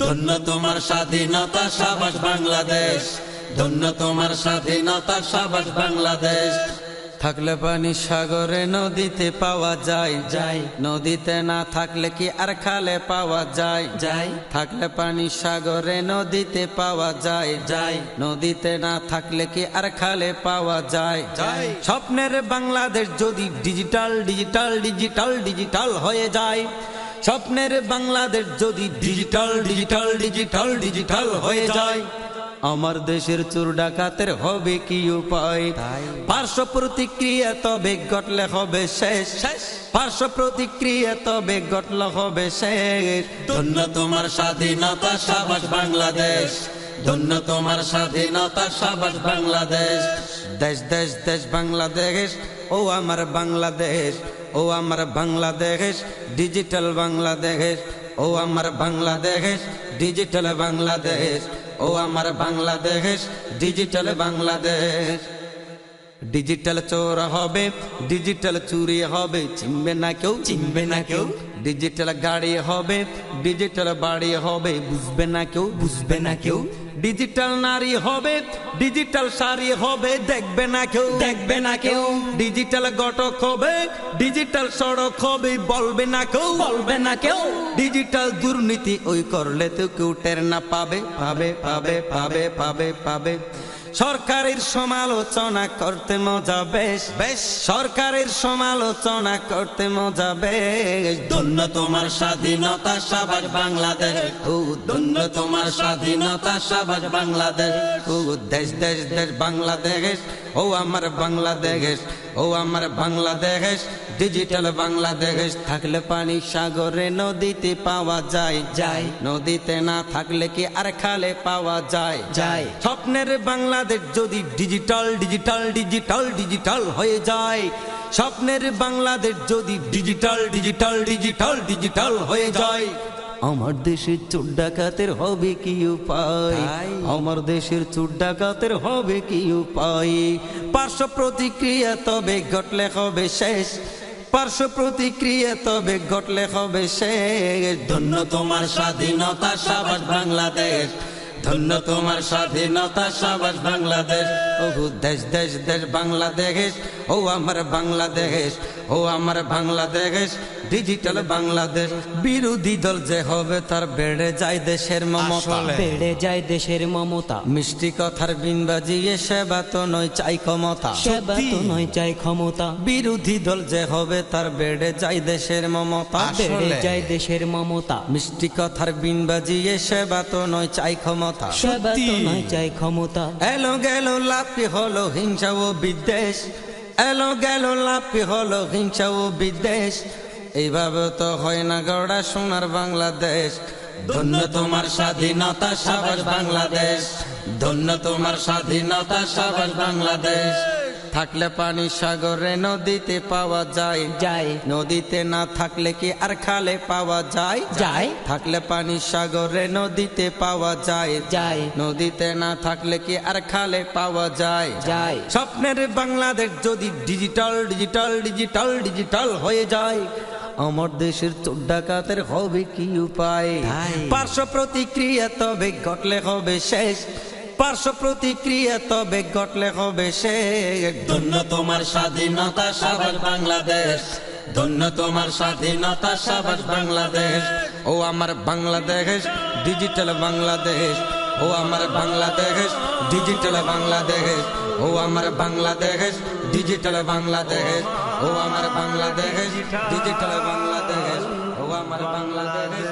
ধন্য তোমার স্বাধীনতা, সাবাস বাংলাদেশ। ধন্য তোমার স্বাধীনতা, সাবাস বাংলাদেশ। থাকলে পানি সাগরে নদীতে পাওয়া যায়, নদীতে না থাকলে কি আর খালে পাওয়া যায়, থাকলে পানি সাগরে নদীতে পাওয়া যায়, নদীতে না থাকলে কি আর খালে পাওয়া যায়। স্বপ্নের বাংলাদেশ যদি ডিজিটাল ডিজিটাল ডিজিটাল ডিজিটাল হয়ে যায়, স্বপ্নের বাংলাদেশ যদি ডিজিটাল ডিজিটাল ডিজিটাল ডিজিটাল হয়ে যায়, আমার দেশের চোর ডাকাতের হবে কি উপায়? পার্শ্ব প্রতিক্রিয়া তবে ঘটলে হবে শেষ, পার্শ্ব প্রতিক্রিয়া তবে ঘটলে হবে শেষ। ধন্য তোমার স্বাধীনতা, সাবাস বাংলাদেশ। ধন্য তোমার স্বাধীনতা, সাবাস বাংলাদেশ। দেশ দেশ দেশ বাংলাদেশ, ও আমার বাংলাদেশ, ও আমার বাংলাদেশ, ডিজিটাল বাংলাদেশ, ও আমার বাংলাদেশ, ডিজিটাল বাংলাদেশ, ও আমার বাংলাদেশ, ডিজিটাল বাংলাদেশ। ডিজিটাল চোর হবে, ডিজিটাল চুরি হবে, চিনবে না কেউ, চিনবে না কেউ। ডিজিটাল গাড়ি হবে, ডিজিটাল বাড়ি হবে, বুঝবে না কেউ, বুঝবে না কেউ। ডিজিটাল নারী হবে, ডিজিটাল শাড়ি হবে, দেখবে না কেউ, দেখবে না কেউ। ডিজিটাল ঘটক হবে, ডিজিটাল সড়ক হবে, বলবে না কেউ, বলবে না কেউ। ডিজিটাল দুর্নীতি ওই করলে তো কেউ টের না পাবে, পাবে পাবে পাবে পাবে পাবে। সরকারের সমালোচনা করতে মজা বেশ, বেশ। সরকারের সমালোচনা করতে মজা বেশ। ধন্য তোমার স্বাধীনতা, সাবাস বাংলাদেশ। ও ধন্য তোমার স্বাধীনতা, সাবাস বাংলাদেশ। ও দেশ দেশ দেশ বাংলাদেশ, ও আমার বাংলাদেশ, ও আমার বাংলাদেশ, ডিজিটাল বাংলাদেশ। থাকলে পানি সাগরে নদীতে পাওয়া যায়, নদীতে না থাকলে কি আর খালে পাওয়া যায়। স্বপ্নের বাংলাদেশ যদি ডিজিটাল ডিজিটাল ডিজিটাল ডিজিটাল হয়ে যায়, স্বপ্নের বাংলাদেশ যদি ডিজিটাল ডিজিটাল ডিজিটাল ডিজিটাল হয়ে যায়, আমার দেশের চোর ডাকাতের হবে কি উপায়? আমার দেশের চোর ডাকাতের হবে কি উপায়? পার্শ্ব প্রতিক্রিয়া তবে ঘটলে হবে শেষ, পার্শ্ব প্রতিক্রিয়া তবে ঘটলে হবে শেষ। ধন্য তোমার স্বাধীনতা, সাবাস বাংলাদেশ। ধন্য তোমার স্বাধীনতা, সাবাস বাংলাদেশ। ও দেশ দেশ দেশ বাংলাদেশ, ও আমার বাংলাদেশ, ও আমার বাংলাদেশ, ডিজিটাল বাংলাদেশ। বিরোধী দল যে হবে তার বেড়ে যায় দেশের মমতা, বেড়ে যায় দেশের মমতা। মিষ্টি কথার বিন বাজিয়ে সেবা তো নয় চাই ক্ষমতা, সেবা তো নয় চাই ক্ষমতা। বিরোধী দল যে হবে তার বেড়ে যায় দেশের মমতা, বেড়ে যায় দেশের মমতা। মিষ্টি কথার বিন বাজিয়ে সেবা তো নয় চাই ক্ষমতা, সেবা তো নয় চাই ক্ষমতা। এলো গেল লাপি হলো হিংসা ও বিদ্বেষ, এলো গেল লাপি হলো হিংসা ও বিদ্বেষ। এইভাবে তো হয় না গড়া সোনার বাংলাদেশ। ধন্য তোমার স্বাধীনতা, সাবাস বাংলাদেশ। ধন্য তোমার স্বাধীনতা, সাবাস বাংলাদেশ। থাকলে পানি সাগরে নদীতে পাওয়া যায়, নদীতে না থাকলে কি আর খালে পাওয়া যায়, থাকলে পানি সাগরে নদীতে পাওয়া যায়, নদীতে না থাকলে কি আর খালে পাওয়া যায়। স্বপ্নের বাংলাদেশ যদি ডিজিটাল ডিজিটাল ডিজিটাল ডিজিটাল হয়ে যায়, আমার দেশের চোর ডাকাতের হবে কি উপায়? পার্শ্ব প্রতিক্রিয়া তবে ঘটলে হবে শেষ, পার্শ্ব প্রতিক্রিয়া তবে ঘটলে হবে শেষ। ধন্য তোমার স্বাধীনতা, সাবাস বাংলাদেশ। ধন্য তোমার স্বাধীনতা, সাবাস বাংলাদেশ। ও আমার বাংলাদেশ, ডিজিটাল বাংলাদেশ, ও আমার বাংলাদেশ, ডিজিটাল বাংলাদেশ, ও আমার বাংলাদেশ, ডিজিটাল বাংলাদেশ, ও আমার বাংলাদেশ, ডিজিটাল বাংলাদেশ, ও আমার বাংলাদেশ।